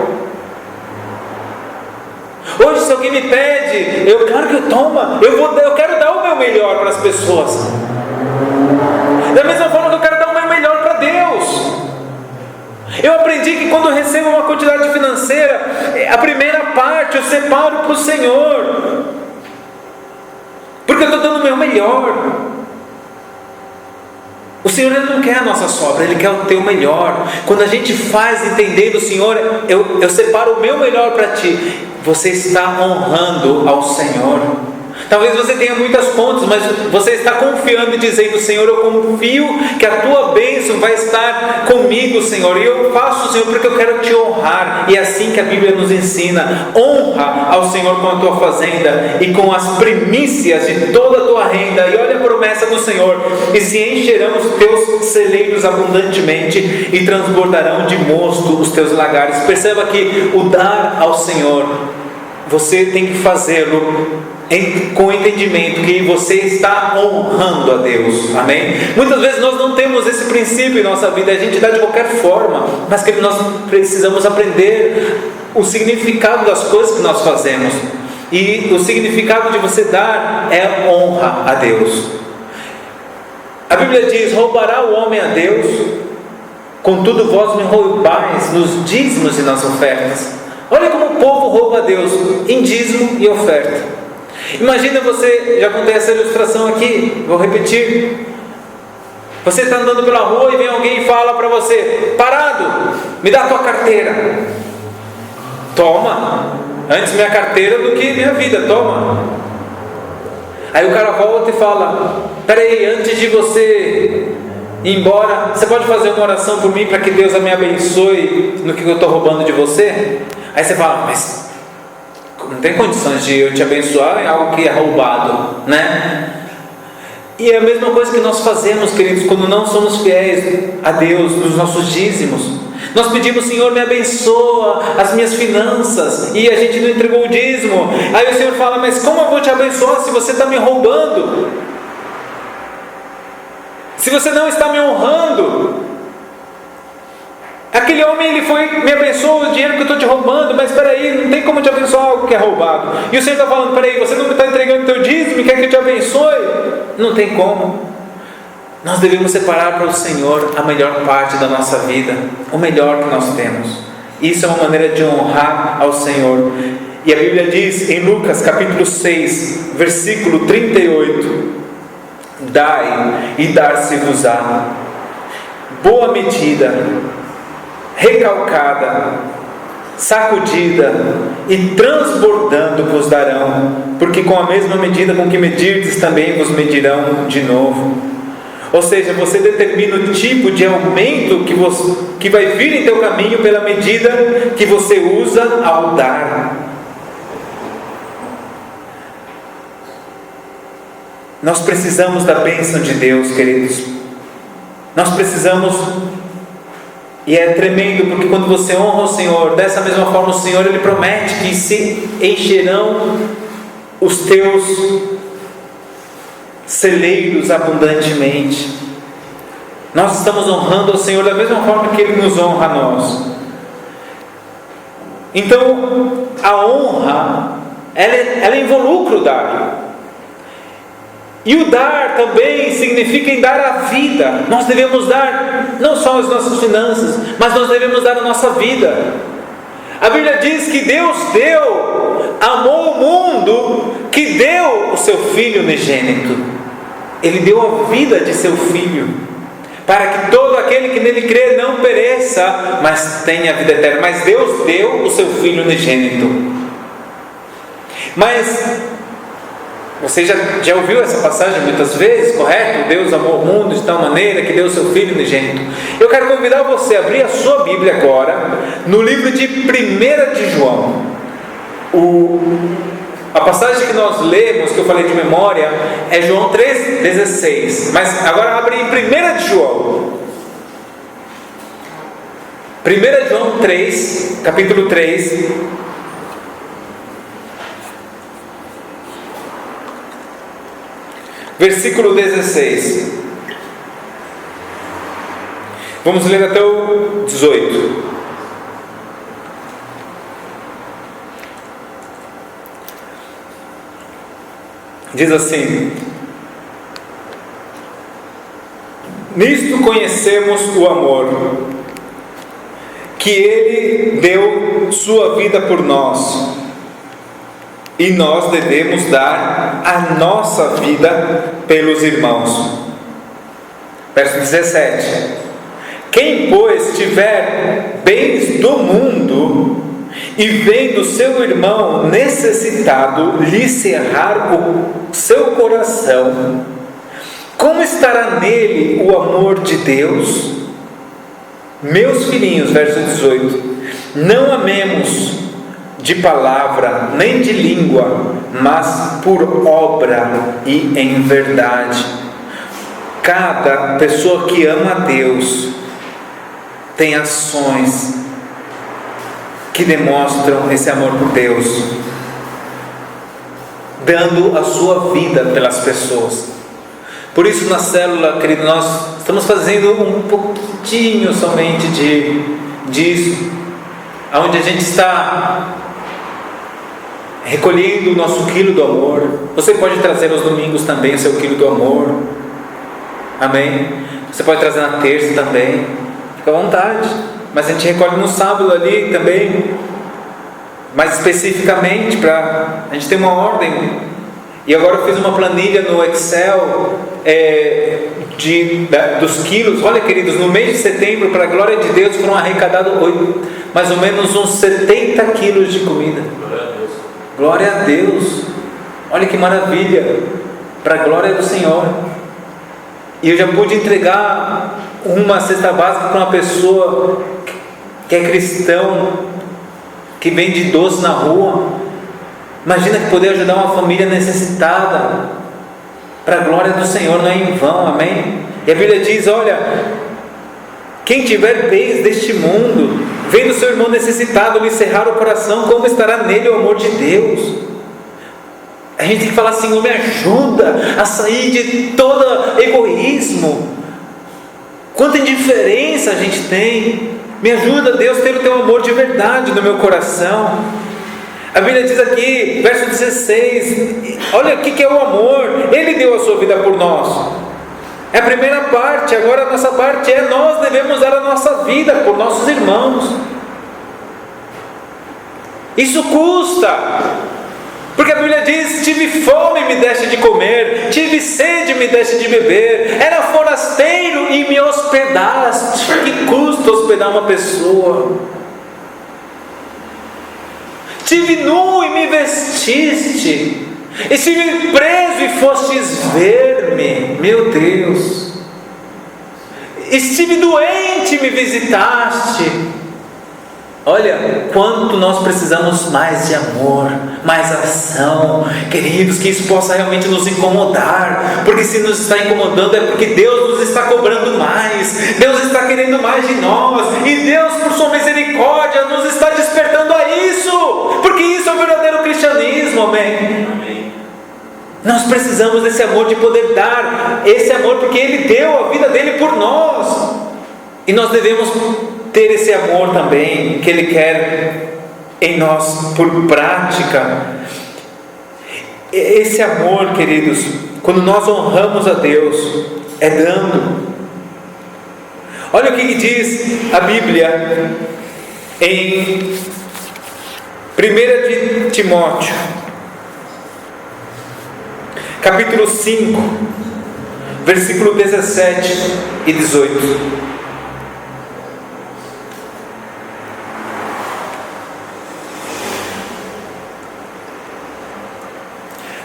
Hoje, se alguém me pede, eu quero que eu toma, eu quero dar o meu melhor para as pessoas. Da mesma forma que eu quero dar o meu melhor para Deus. Eu aprendi que quando eu recebo uma quantidade financeira, a primeira parte eu separo para o Senhor, porque eu estou dando o meu melhor. O Senhor, Ele não quer a nossa sobra, Ele quer o teu melhor. Quando a gente faz entendendo, Senhor, eu separo o meu melhor para Ti, você está honrando ao Senhor. Talvez você tenha muitas contas, mas você está confiando e dizendo, Senhor, eu confio que a Tua bênção vai estar comigo, Senhor, e eu faço, Senhor, porque eu quero Te honrar. E é assim que a Bíblia nos ensina: honra ao Senhor com a tua fazenda e com as primícias de toda a tua renda. E olha a promessa do Senhor: e se encherão os teus celeiros abundantemente e transbordarão de mosto os teus lagares. Perceba que o dar ao Senhor, você tem que fazê-lo com entendimento que você está honrando a Deus, amém? Muitas vezes nós não temos esse princípio em nossa vida, a gente dá de qualquer forma, mas que nós precisamos aprender o significado das coisas que nós fazemos, e o significado de você dar é honra a Deus. A Bíblia diz: roubará o homem a Deus? Contudo vós me roubais nos dízimos e nas ofertas. Olha como o povo rouba a Deus em dízimo e oferta. Imagina você, já contei essa ilustração aqui, vou repetir. Você está andando pela rua e vem alguém e fala para você: parado, me dá a tua carteira. Toma, antes minha carteira do que minha vida, toma. Aí o cara volta e fala: peraí, antes de você ir embora, você pode fazer uma oração por mim para que Deus me abençoe no que eu estou roubando de você? Aí você fala: mas não tem condições de eu te abençoar em algo que é roubado, né? E é a mesma coisa que nós fazemos, queridos, quando não somos fiéis a Deus nos nossos dízimos. Nós pedimos: Senhor, me abençoa as minhas finanças, e a gente não entregou o dízimo. Aí o Senhor fala: mas como eu vou te abençoar se você está me roubando? Se você não está me honrando? Aquele homem, ele foi, me abençoou o dinheiro que eu estou te roubando, mas espera aí, não tem como te abençoar algo que é roubado. E o Senhor está falando: espera aí, você não me está entregando o teu dízimo e quer que eu te abençoe? Não tem como. Nós devemos separar para o Senhor a melhor parte da nossa vida, o melhor que nós temos. Isso é uma maneira de honrar ao Senhor. E a Bíblia diz em Lucas capítulo 6, versículo 38: dai e dar-se-vos-á, boa medida, recalcada, sacudida e transbordando vos darão, porque com a mesma medida com que medirdes também vos medirão de novo. Ou seja, você determina o tipo de aumento que vai vir em teu caminho pela medida que você usa ao dar. Nós precisamos da bênção de Deus, queridos. Nós precisamos. E é tremendo, porque quando você honra o Senhor, dessa mesma forma o Senhor, Ele promete que se encherão os teus celeiros abundantemente. Nós estamos honrando ao Senhor da mesma forma que Ele nos honra a nós. Então, a honra, ela involucra o dar. E o dar também significa em dar a vida. Nós devemos dar não só as nossas finanças, mas nós devemos dar a nossa vida. A Bíblia diz que Deus amou o mundo, que deu o seu Filho unigênito. Ele deu a vida de seu Filho, para que todo aquele que nele crê não pereça, mas tenha a vida eterna. Mas Deus deu o seu Filho unigênito. Mas você já ouviu essa passagem muitas vezes, correto? Deus amou o mundo de tal maneira que deu o seu Filho unigênito. Eu quero convidar você a abrir a sua Bíblia agora no livro de 1 de João, A passagem que nós lemos, que eu falei de memória, é João 3,16. Mas agora abre em 1 de João. 1 João 3, capítulo 3. Versículo 16. Vamos ler até o 18. Diz assim: nisto conhecemos o amor, que Ele deu sua vida por nós, e nós devemos dar a nossa vida pelos irmãos. Verso 17: quem, pois, tiver bens do mundo e vendo seu irmão necessitado lhe cerrar o seu coração, como estará nele o amor de Deus? Meus filhinhos, verso 18, não amemos de palavra nem de língua, mas por obra e em verdade. Cada pessoa que ama a Deus tem ações que demonstram esse amor por Deus, dando a sua vida pelas pessoas. Por isso, na célula, querido, nós estamos fazendo um pouquinho somente disso, onde a gente está recolhendo o nosso quilo do amor. Você pode trazer aos domingos também o seu quilo do amor, amém? Você pode trazer na terça também, fica à vontade. Mas a gente recolhe no sábado ali também, mais especificamente, para a gente ter uma ordem. E agora eu fiz uma planilha no Excel dos quilos. Olha, queridos, no mês de setembro, para a glória de Deus, foram arrecadados mais ou menos uns 70 quilos de comida. Glória a Deus. Olha que maravilha, para a glória do Senhor. E eu já pude entregar uma cesta básica para uma pessoa que é cristão, que vende doce na rua. Imagina que poder ajudar uma família necessitada, para a glória do Senhor, não é em vão, amém? E a Bíblia diz: olha, quem tiver bens deste mundo, vendo seu irmão necessitado lhe cerrar o coração, como estará nele o amor de Deus? A gente tem que falar: Senhor, me ajuda a sair de todo egoísmo. Quanta indiferença a gente tem. Me ajuda, Deus, ter o teu amor de verdade no meu coração. A Bíblia diz aqui, verso 16, olha o que é o amor. Ele deu a sua vida por nós. É a primeira parte. Agora a nossa parte é: nós devemos dar a nossa vida por nossos irmãos. Isso custa, porque a Bíblia diz: tive fome e me deste de comer, tive sede e me deste de beber, era forasteiro e me hospedaste. Que custa hospedar uma pessoa? Estive nu e me vestiste, estive preso e fostes ver-me. Meu Deus. Estive doente e me visitaste. Olha, quanto nós precisamos mais de amor, mais ação, queridos, que isso possa realmente nos incomodar, porque se nos está incomodando é porque Deus nos está cobrando mais, Deus está querendo mais de nós, e Deus, por sua misericórdia, nos está despertando a isso, porque isso é o verdadeiro cristianismo, amém? Amém. Nós precisamos desse amor, de poder dar esse amor, porque Ele deu a vida dele por nós, e nós devemos ter esse amor também que Ele quer em nós por prática. Esse amor, queridos, quando nós honramos a Deus, é dando. Olha o que diz a Bíblia em 1 de Timóteo, capítulo 5, versículo 17 e 18.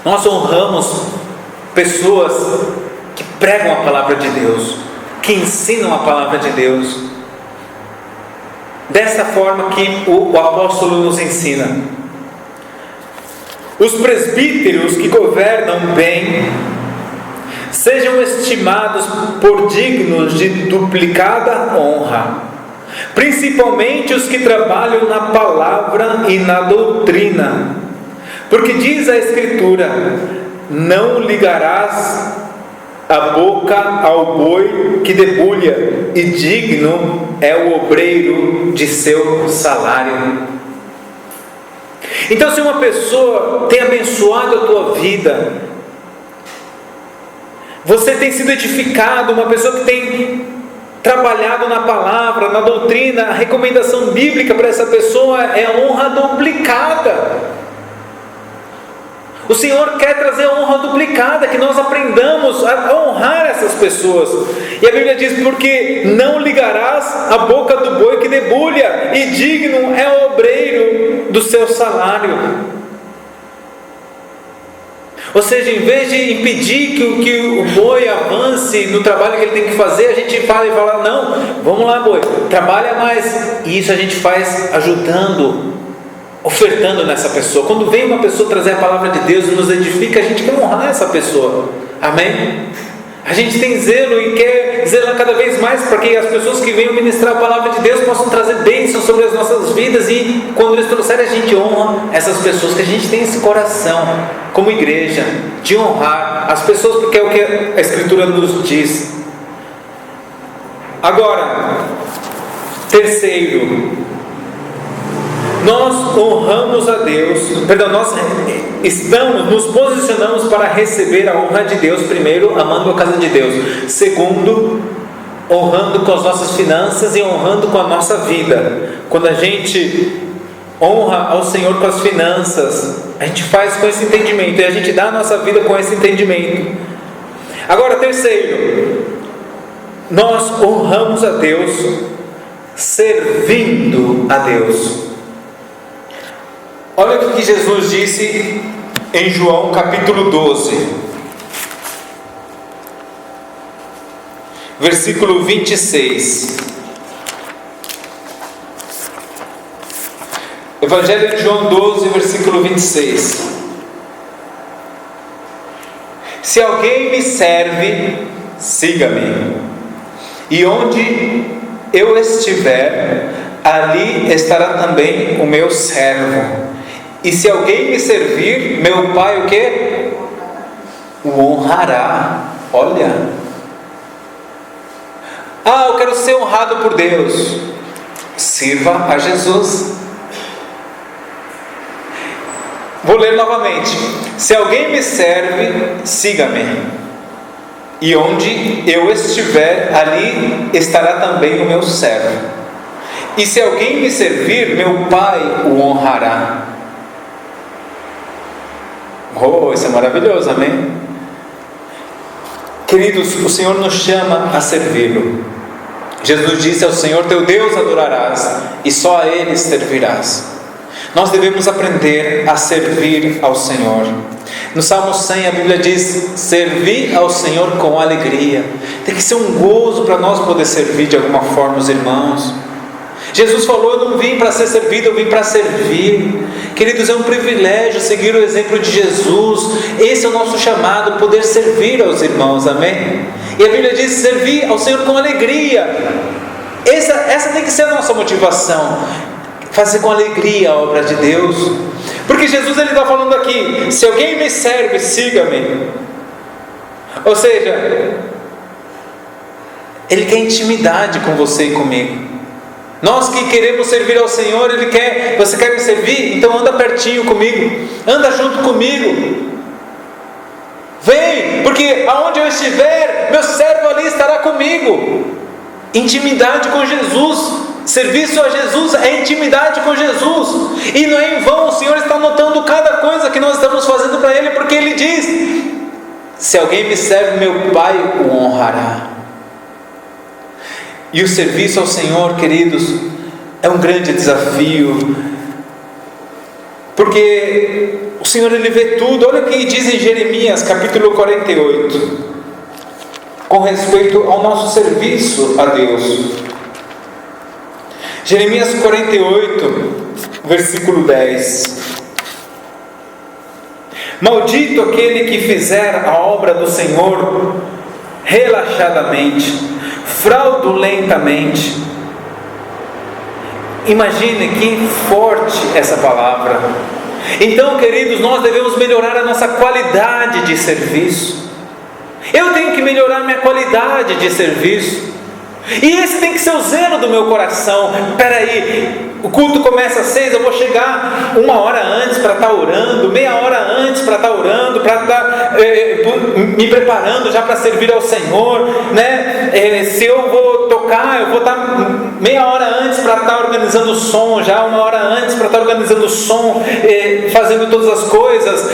Nós honramos pessoas que pregam a palavra de Deus, que ensinam a palavra de Deus, dessa forma que o apóstolo nos ensina. os presbíteros que governam bem sejam estimados por dignos de duplicada honra, principalmente os que trabalham na palavra e na doutrina, porque diz a Escritura: não ligarás a boca ao boi que debulha, e digno é o obreiro de seu salário. Então, se uma pessoa tem abençoado a tua vida, você tem sido edificado, uma pessoa que tem trabalhado na palavra, na doutrina, a recomendação bíblica para essa pessoa é a honra duplicada. O Senhor quer trazer a honra duplicada, que nós aprendamos a honrar essas pessoas. E a Bíblia diz: porque não ligarás a boca do boi que debulha, e digno é o obreiro do seu salário. Ou seja, em vez de impedir que o boi avance no trabalho que ele tem que fazer, a gente fala: não, vamos lá, boi, trabalha mais. E isso a gente faz ajudando, ofertando nessa pessoa. Quando vem uma pessoa trazer a palavra de Deus e nos edifica, a gente quer honrar essa pessoa. Amém? A gente tem zelo e quer zelar cada vez mais para que as pessoas que venham ministrar a palavra de Deus possam trazer bênçãos sobre as nossas vidas, e quando eles trouxerem, a gente honra essas pessoas, que a gente tem esse coração como igreja de honrar as pessoas, porque é o que a Escritura nos diz. Agora, terceiro, nós honramos a Deus, nós nos posicionamos para receber a honra de Deus. Primeiro, amando a casa de Deus. Segundo, honrando com as nossas finanças e honrando com a nossa vida. Quando a gente honra ao Senhor com as finanças, a gente faz com esse entendimento, e a gente dá a nossa vida com esse entendimento. Agora, terceiro, nós honramos a Deus servindo a Deus. Olha o que Jesus disse em João capítulo 12, versículo 26. Evangelho de João 12, versículo 26. Se alguém me serve, siga-me, e onde eu estiver, ali estará também o meu servo. E se alguém me servir, meu Pai o quê? O honrará. Olha. Eu quero ser honrado por Deus. Sirva a Jesus. Vou ler novamente. Se alguém me serve, siga-me. E onde eu estiver, ali estará também o meu servo. E se alguém me servir, meu Pai o honrará. Isso é maravilhoso, amém? Queridos, o Senhor nos chama a servi-lo. Jesus disse: ao Senhor teu Deus adorarás, e só a Ele servirás. Nós devemos aprender a servir ao Senhor. No Salmo 100 a Bíblia diz: servir ao Senhor com alegria. Tem que ser um gozo para nós poder servir de alguma forma os irmãos. Jesus falou: eu não vim para ser servido, eu vim para servir. Queridos, é um privilégio seguir o exemplo de Jesus. Esse é o nosso chamado, poder servir aos irmãos, amém? E a Bíblia diz: servir ao Senhor com alegria. Essa tem que ser a nossa motivação, fazer com alegria a obra de Deus. Porque Jesus está falando aqui: se alguém me serve, siga-me. Ou seja, Ele quer intimidade com você e comigo. Nós que queremos servir ao Senhor, Ele quer: você quer me servir? Então anda pertinho comigo, anda junto comigo, vem, porque aonde eu estiver, meu servo ali estará comigo. Intimidade com Jesus, serviço a Jesus é intimidade com Jesus. E não é em vão, o Senhor está notando cada coisa que nós estamos fazendo para Ele, porque Ele diz: se alguém me serve, meu Pai o honrará. E o serviço ao Senhor, queridos, é um grande desafio, porque o Senhor, Ele vê tudo. Olha o que diz em Jeremias capítulo 48, com respeito ao nosso serviço a Deus. Jeremias 48, versículo 10. Maldito aquele que fizer a obra do Senhor relaxadamente, fraudulentamente. Imagine que forte essa palavra. Então, queridos, nós devemos melhorar a nossa qualidade de serviço. Eu tenho que melhorar minha qualidade de serviço. E esse tem que ser o zelo do meu coração. Espera aí, o culto começa às 6, eu vou chegar 1 hora antes para estar orando, meia hora antes para estar orando, para estar me preparando já para servir ao Senhor, né? Se eu vou tocar, eu vou estar meia hora antes para estar organizando o som, já 1 hora antes para estar organizando o som, fazendo todas as coisas.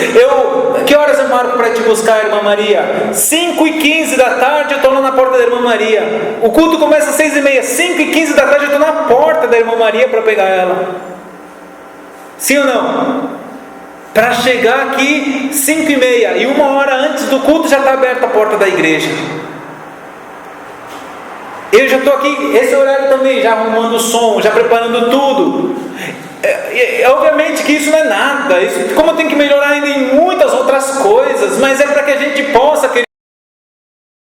Que horas eu marco para te buscar, irmã Maria? 5h15 da tarde eu estou lá na porta da irmã Maria. O culto começa às 6h30, 5h15 da tarde eu estou na porta da irmã Maria para pegar ela. Sim ou não? Para chegar aqui 5h30 e 1 hora antes do culto já está aberta a porta da igreja. Eu já estou aqui, esse horário também, já arrumando o som, já preparando tudo. Obviamente que isso não é nada, como eu tenho que melhorar ainda em muitas outras coisas, mas é para que a gente possa, querido,